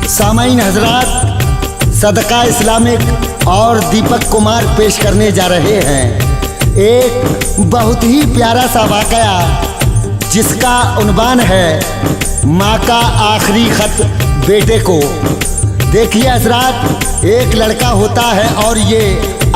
सामाईन हजरात, सदका इस्लामिक और दीपक कुमार पेश करने जा रहे हैं एक बहुत ही प्यारा सा वाकया जिसका उन्वान है माँ का आखिरी खत बेटे को। देखिए हजरात, एक लड़का होता है और ये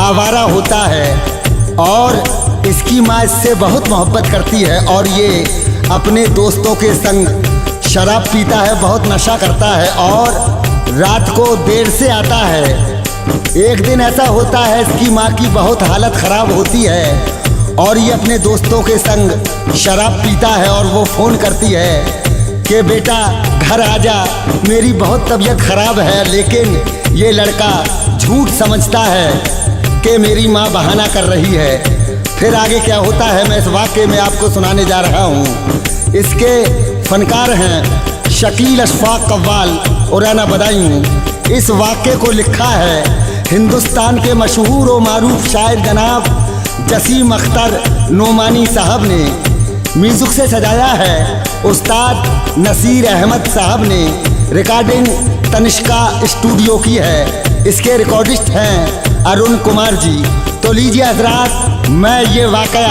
आवारा होता है और इसकी माँ इससे बहुत मोहब्बत करती है और ये अपने दोस्तों के संग शराब पीता है, बहुत नशा करता है और रात को देर से आता है। एक दिन ऐसा होता है इसकी माँ की बहुत हालत ख़राब होती है और ये अपने दोस्तों के संग शराब पीता है और वो फ़ोन करती है कि बेटा घर आ जा, मेरी बहुत तबीयत ख़राब है। लेकिन ये लड़का झूठ समझता है कि मेरी माँ बहाना कर रही है। फिर आगे क्या होता है मैं इस वाक़े में आपको सुनाने जा रहा हूँ। इसके फनकार हैं शकील अशफाक कव्वाल और राना बदायूं। इस वाक़े को लिखा है हिंदुस्तान के मशहूर व मारूफ शायर जनाब जसीम अख्तर नोमानी साहब ने। म्यूज़िक से सजाया है उस्ताद नसीर अहमद साहब ने। रिकॉर्डिंग तनिष्का स्टूडियो की है। इसके रिकॉर्डिस्ट हैं अरुण कुमार जी। तो लीजिए हजरात, मैं ये वाक़या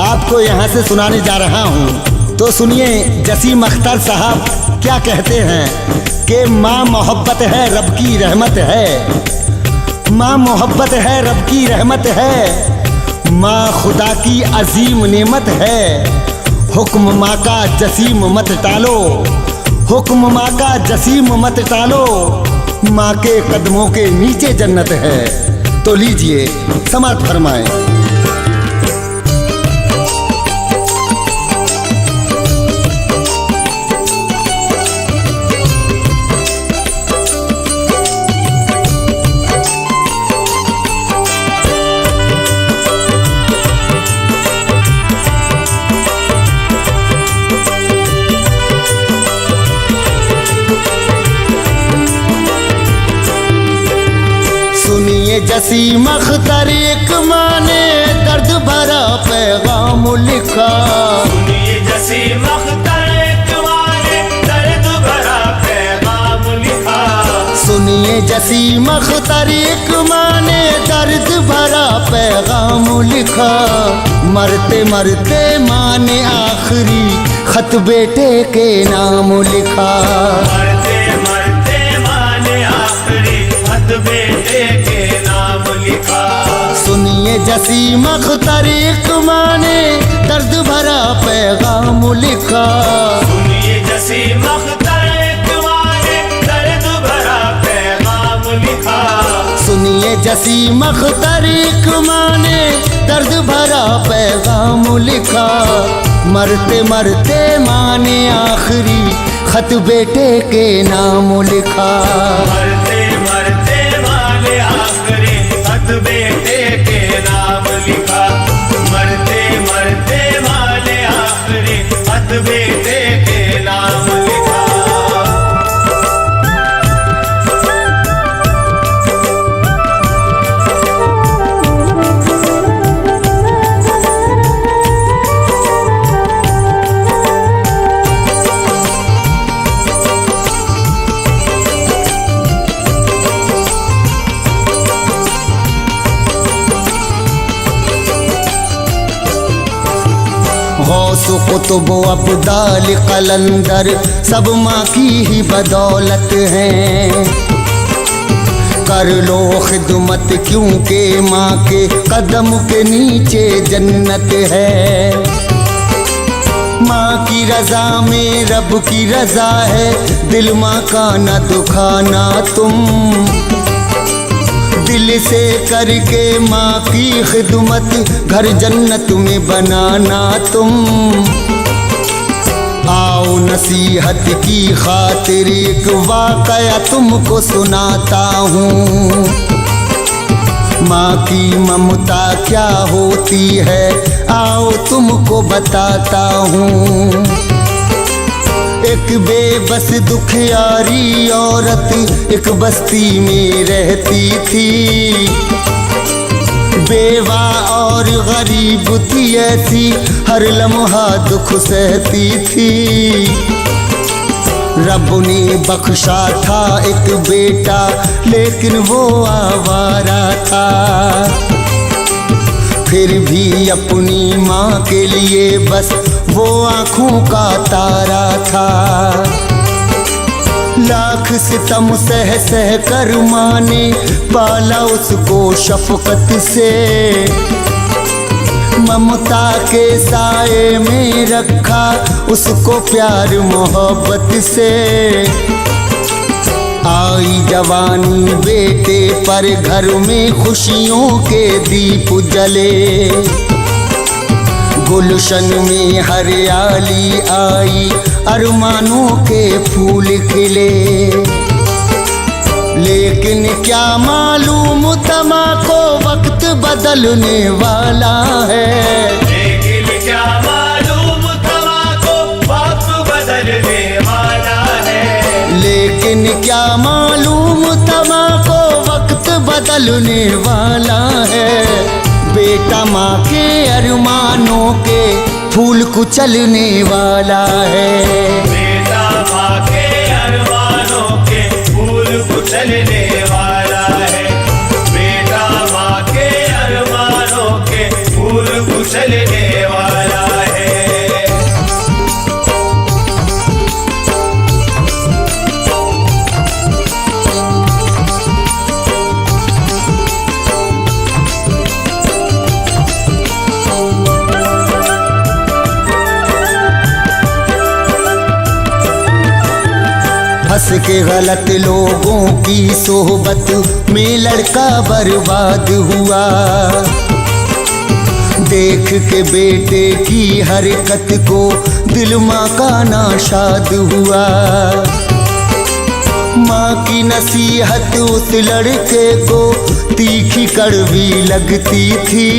आपको यहाँ से सुनाने जा रहा हूँ। तो सुनिए जसीम अख्तर साहब क्या कहते हैं कि माँ मोहब्बत है रब की रहमत है, माँ मोहब्बत है रब की रहमत है, माँ खुदा की अजीम नेमत है। हुक्म माँ का जसीम मत टालो, हुक्म माँ का जसीम मत टालो, माँ के कदमों के नीचे जन्नत है। तो लीजिए समाअत फरमाएं। सुनिए जसीम अख्तर एक माँ ने दर्द भरा पैगाम लिखा, सुनिए जसीम अख्तर एक माँ ने दर्द भरा पैगाम लिखा, सुनिए जसीम अख्तर एक माँ ने दर्द भरा पैगाम लिखा। मरते मरते माँ ने आखिरी खत बेटे के नाम लिखा, मरते मरते माँ ने आखिरी खत बेटे के नाम लिखा। सुनिए जसीम अख्तर एक माँ ने दर्द भरा पैगाम लिखा, सुनिए जसीम अख्तर एक माँ ने दर्द भरा पैगाम लिखा, सुनिए जसीम अख्तर एक माँ ने दर्द भरा पैगाम लिखा। मरते मरते माँ ने आखिरी खत बेटे के नाम लिखा, मरते मरते माँ ने आखिरी खत बेटे के नाम लिखा, मरते मरते माँ ने आखिरी खत बेटे के नाम लिखा। गौस कुतुब अब्दाल कलंदर सब माँ की ही बदौलत है। कर लो खिदमत क्योंकि माँ के कदम के नीचे जन्नत है। माँ की रज़ा में रब की रज़ा है, दिल माँ का न दुखाना तुम। दिल से करके माँ की खिदमत घर जन्नत में बनाना तुम। आओ नसीहत की खातिर एक वाक़या तुमको सुनाता हूँ। माँ की ममता क्या होती है आओ तुमको बताता हूँ। एक बेबस दुखियारी औरत एक बस्ती में रहती थी। बेवा और गरीब थी ऐसी हर लम्हा दुख सहती थी। रब ने बख्शा था एक बेटा, लेकिन वो आवारा था। फिर भी अपनी माँ के लिए बस वो आँखों का तारा था। लाख सितम सह सह कर माँ ने पाला उसको शफकत से, ममता के साए में रखा उसको प्यार मोहब्बत से। आई जवानी बेटे पर घर में खुशियों के दीप जले, गुलशन में हरियाली आई अरमानों के फूल खिले। लेकिन क्या मालूम तमा को वक्त बदलने वाला है। लेकिन क्या मालूम तमा को वक्त बदलने वाला है। लेकिन क्या मालूम तमा को वक्त बदलने वाला है। बेटा माँ के अरमानों के फूल कुचलने वाला है। बेटा माँ के अरमानों के फूल कुचलने वाला है। बेटा माँ के अरमानों के फूल कुचलने वाला है। हंस के गलत लोगों की सोहबत में लड़का बर्बाद हुआ। देख के बेटे की हरकत को दिल माँ का नाशाद हुआ। माँ की नसीहत उस लड़के को तीखी कड़वी लगती थी।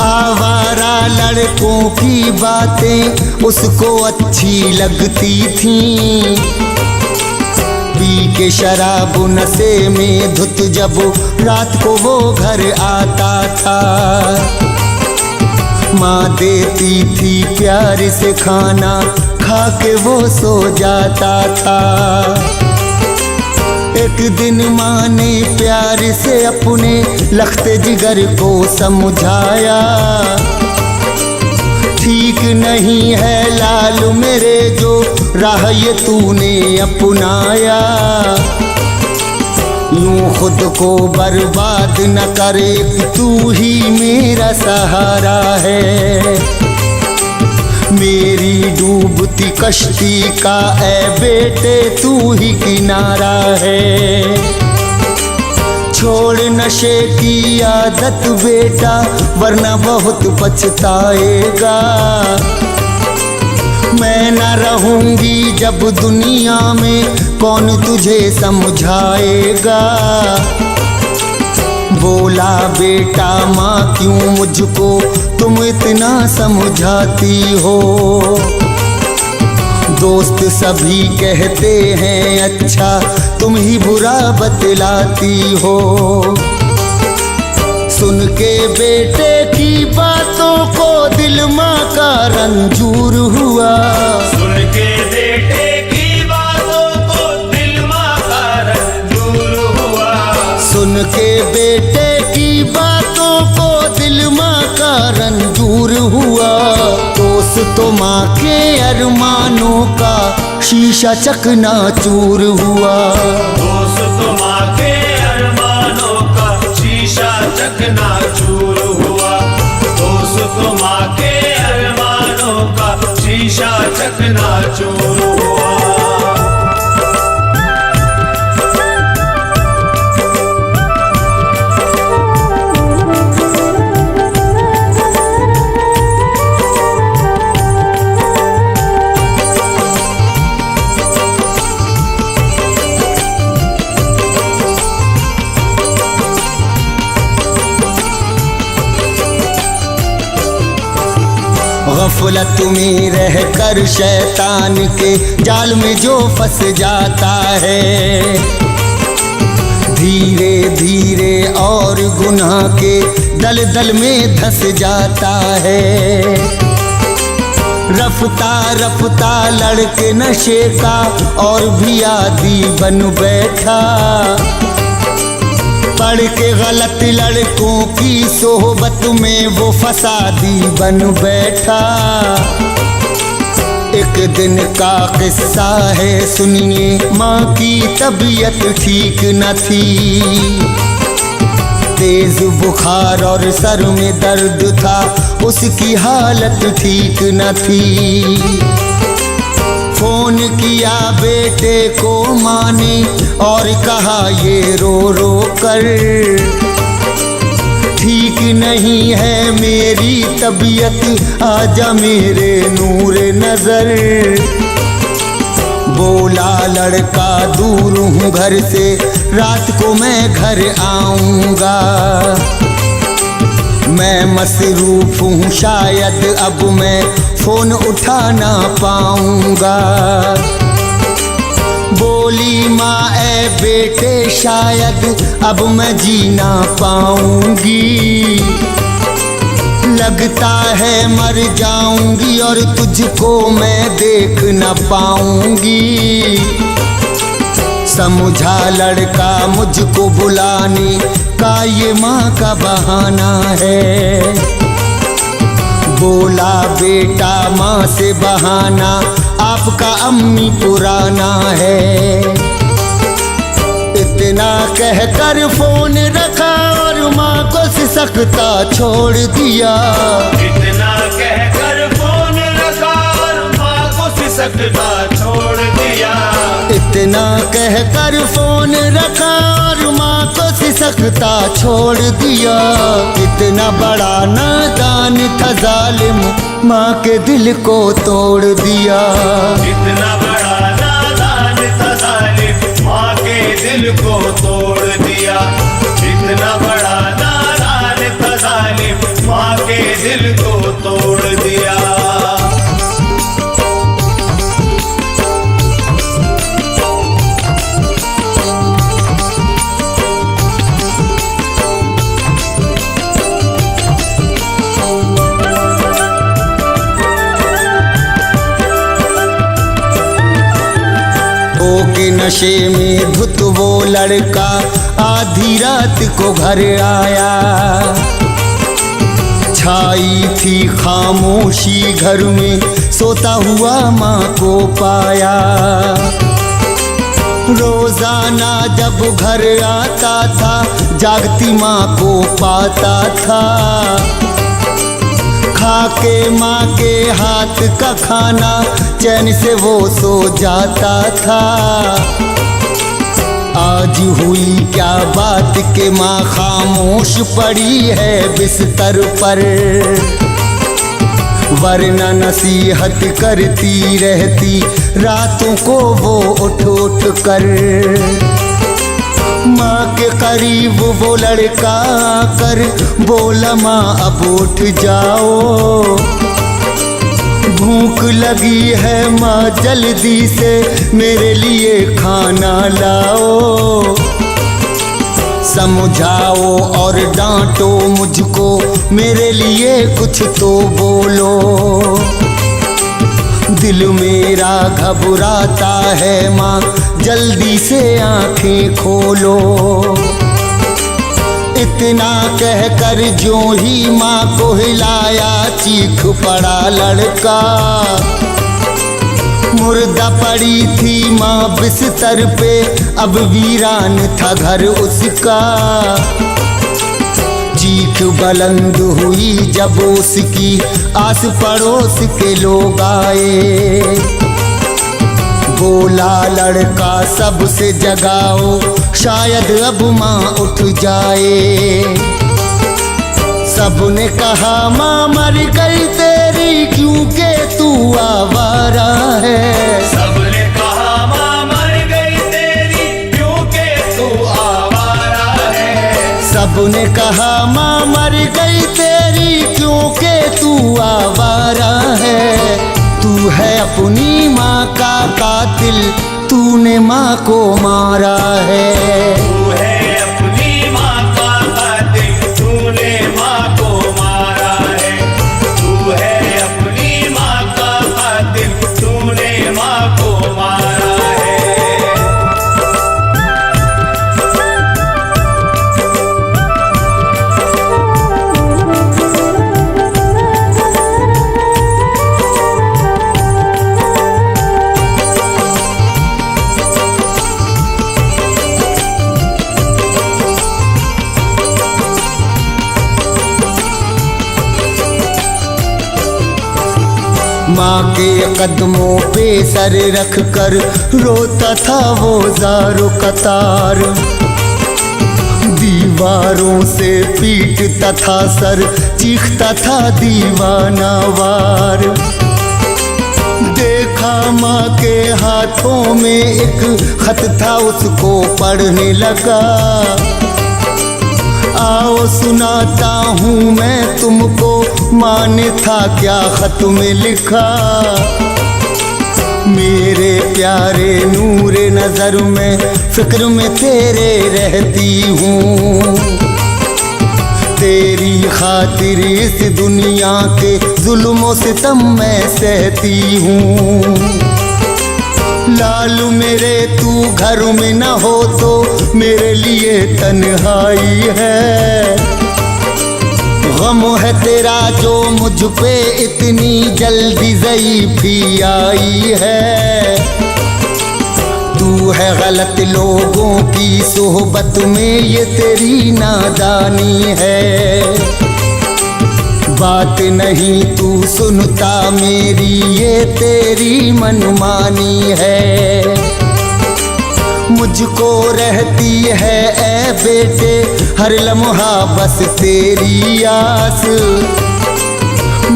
आवारा लड़कों की बातें उसको अच्छी लगती थीं। पी के शराब नशे में धुत जब रात को वो घर आता था, माँ देती थी प्यार से खाना, खा के वो सो जाता था। एक दिन माँ ने प्यार से अपने लखते जिगर को समझाया, ठीक नहीं है लाल मेरे जो राह ये तूने अपनाया। यूं खुद को बर्बाद न करे, तू ही मेरा सहारा है। मेरी डूबती कश्ती का ऐ बेटे तू ही किनारा है। छोड़ नशे की आदत बेटा वरना बहुत पछताएगा। मैं न रहूंगी जब दुनिया में कौन तुझे समझाएगा। बोला बेटा माँ क्यों मुझको तुम इतना समझाती हो। दोस्त सभी कहते हैं अच्छा, तुम ही बुरा बतलाती हो। सुन के बेटे की बातों को दिल माँ का रंजूर हुआ। सुन के बेटे की बातों को दिल माँ का रंजूर हुआ। सुन के बेटे की बातों को दिल माँ का रंजूर हुआ। दोस्तों माँ के अरमानों का शीशा चकनाचूर हुआ। दोस्तों माँ के अरमानों का शीशा चकनाचूर हुआ। दोस्तों माँ के अरमानों का शीशा चकनाचूर हुआ। गफलत में रह कर शैतान के जाल में जो फंस जाता है, धीरे धीरे और गुनाह के दलदल में धंस जाता है। रफ्ता रफ्ता लड़के नशे का और भी आदी बन बैठा। पढ़ के गलत लड़कों की सोहबत में वो फसादी बन बैठा। एक दिन का किस्सा है सुनिए, माँ की तबीयत ठीक न थी। तेज बुखार और सर में दर्द था, उसकी हालत ठीक न थी। फोन किया बेटे को माँ ने और कहा ये रो रो कर, ठीक नहीं है मेरी तबीयत, आजा मेरे नूर नजर। बोला लड़का दूर हूँ घर से, रात को मैं घर आऊँगा। मैं मसरूफ हूँ शायद अब मैं फोन उठा ना पाऊँगा। बोली माँ ऐ बेटे शायद अब मैं जी ना पाऊँगी। लगता है मर जाऊंगी और तुझको मैं देख न पाऊंगी। समझा लड़का मुझको बुलाने का ये माँ का बहाना है। बोला बेटा माँ से बहाना आपका अम्मी पुराना है। इतना कहकर फोन रखा और माँ को सिसकता छोड़ दिया। इतना कहकर फोन रखा और माँ को सिसकता छोड़ दिया। इतना कहकर फोन रखा और माँ को सिसकता छोड़ दिया। इतना बड़ा नादान था जालिम, माँ के दिल को तोड़ दिया। इतना बड़ा नादान था जालिम, माँ के दिल को तोड़ दिया। इतना बड़ा नादान था जालिम, माँ के दिल को तोड़ दिया। के नशे में धुत वो लड़का आधी रात को घर आया। छाई थी खामोशी घर में, सोता हुआ माँ को पाया। रोजाना जब घर आता था जागती माँ को पाता था। खा के माँ के हाथ का खाना चैन से वो सो जाता था। आज हुई क्या बात के माँ खामोश पड़ी है बिस्तर पर, वरना नसीहत करती रहती रातों को वो उठ उठ कर। माँ के करीब वो लड़का कर बोला माँ अब उठ जाओ, भूख लगी है माँ जल्दी से मेरे लिए खाना लाओ। समझाओ और डांटो मुझको, मेरे लिए कुछ तो बोलो। दिल मेरा घबराता है माँ जल्दी से आंखें खोलो। इतना कहकर जो ही माँ को हिलाया चीख पड़ा लड़का। मुर्दा पड़ी थी माँ बिस्तर पे, अब वीरान था घर उसका। चीख बुलंद हुई जब उसकी, आस पड़ोस के लोग आए। बोला लड़का सबसे जगाओ, शायद अब माँ उठ जाए। सबने कहा माँ मर गई तेरी क्योंकि तू आवारा है। सबने कहा माँ मर गई तेरी क्योंकि तू आवारा है। सबने कहा माँ मर गई तेरी क्योंकि तू आवारा है। तू है अपनी माँ का कातिल, तूने माँ को मारा है। तू है अपनी माँ का कातिल, तूने माँ को मारा है। तू है अपनी माँ का माँ को मारा है। माँ के कदमों पे सर रख कर रोता था वो ज़ारो कतार, दीवारों से पीटता था सर, चीखता था दीवाना वार। देखा माँ के हाथों में एक खत था, उसको पढ़ने लगा। आओ सुनाता हूँ मैं तुमको, माँ ने था क्या खत में लिखा। मेरे प्यारे नूरे नजर में फिक्र में तेरे रहती हूँ, तेरी खातिर इस दुनिया के जुल्मों से सितम मैं सहती हूँ। लालू मेरे तू घर में न हो तो मेरे लिए तन्हाई है। गम है तेरा जो मुझ पे इतनी जल्दी ज़ईफ़ी आई है। तू है गलत लोगों की सोहबत में, ये तेरी नादानी है। बात नहीं तू सुनता मेरी, ये तेरी मनमानी है। मुझको रहती है ऐ बेटे हर लम्हा बस तेरी आस।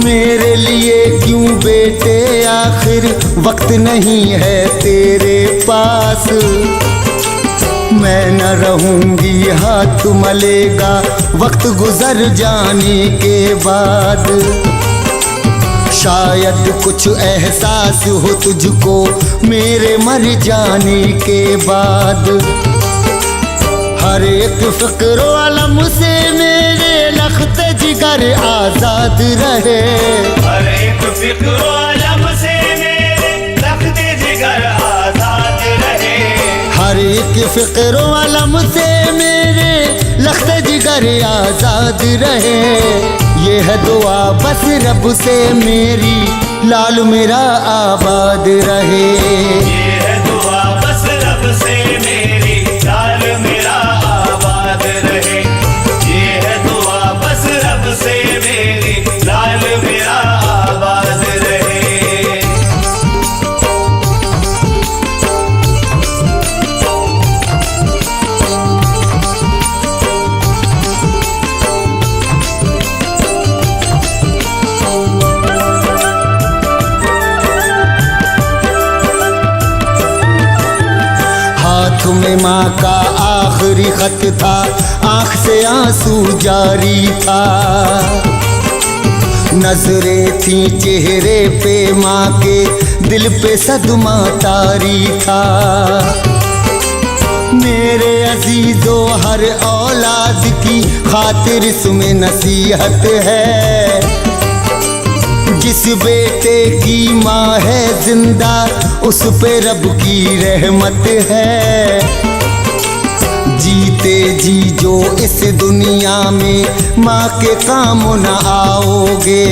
मेरे लिए क्यों बेटे आखिर वक्त नहीं है तेरे पास। मैं न रहूंगी हाथ मलेगा वक्त गुजर जाने के बाद। शायद कुछ एहसास हो तुझको मेरे मर जाने के बाद। हर एक फिक्र अलम से मेरे लख्त जिगर आजाद रहे। हर एक फिक्र अलम से मेरे लख्त जिगर आजाद रहे। हर एक फिक्र अलम से मेरे लख्त जिगर आजाद रहे। ये है दुआ बस रब से मेरी, लाल मेरा आबाद रहे। ये है दुआ बस रब से मेरी, लाल मेरा आबाद रहे। ये है दुआ बस रब से मेरी, लाल मेरा आबाद रहे। हाथ में माँ का आखिरी खत था, आँख से आंसू जारी था। नजरें थी चेहरे पे माँ के, दिल पे सदमा तारी था। मेरे अजीजों हर औलाद की खातिर इसमें नसीहत है। जिस बेटे की माँ है जिंदा उस पे रब की रहमत है। जीते जी जो इस दुनिया में माँ के काम न आओगे,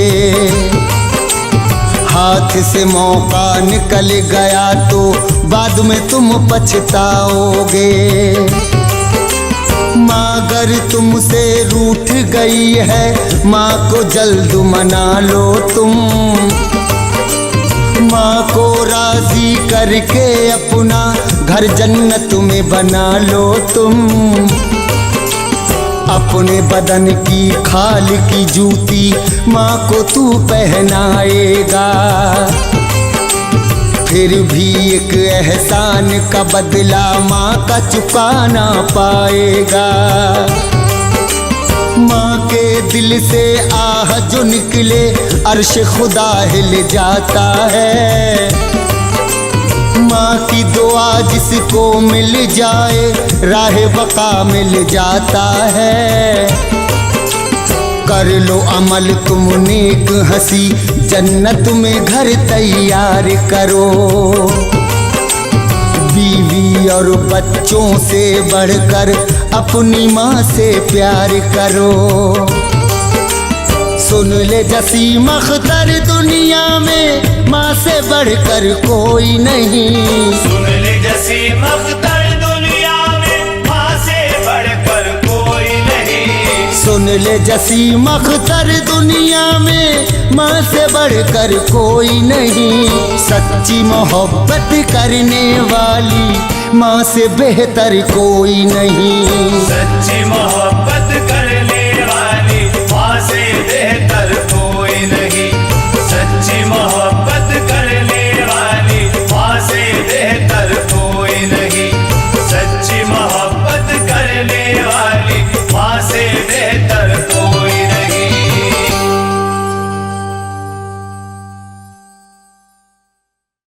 हाथ से मौका निकल गया तो बाद में तुम पछताओगे। माँ अगर तुमसे रूठ गई है, माँ को जल्द मना लो तुम। माँ को राजी करके अपना घर जन्नत में बना लो तुम। अपने बदन की खाल की जूती माँ को तू पहनाएगा, फिर भी एक एहसान का बदला माँ का चुकाना पाएगा। माँ के दिल से आह जो निकले अर्श खुदा हिल जाता है। माँ की दुआ जिसको मिल जाए राह बका मिल जाता है। कर लो अमल तुम नेक हंसी, जन्नत में घर तैयार करो। बीवी और बच्चों से बढ़कर अपनी माँ से प्यार करो। सुन ले जसीम अख्तर, दुनिया में माँ से बढ़कर कोई नहीं। सुन ले जसीम अख्तर, दुनिया में माँ से बढ़कर कोई नहीं। सुन ले जसीम अख्तर, दुनिया में माँ से बढ़कर कोई नहीं। सच्ची मोहब्बत करने वाली माँ से बेहतर कोई नहीं। सच्ची मोहब्बत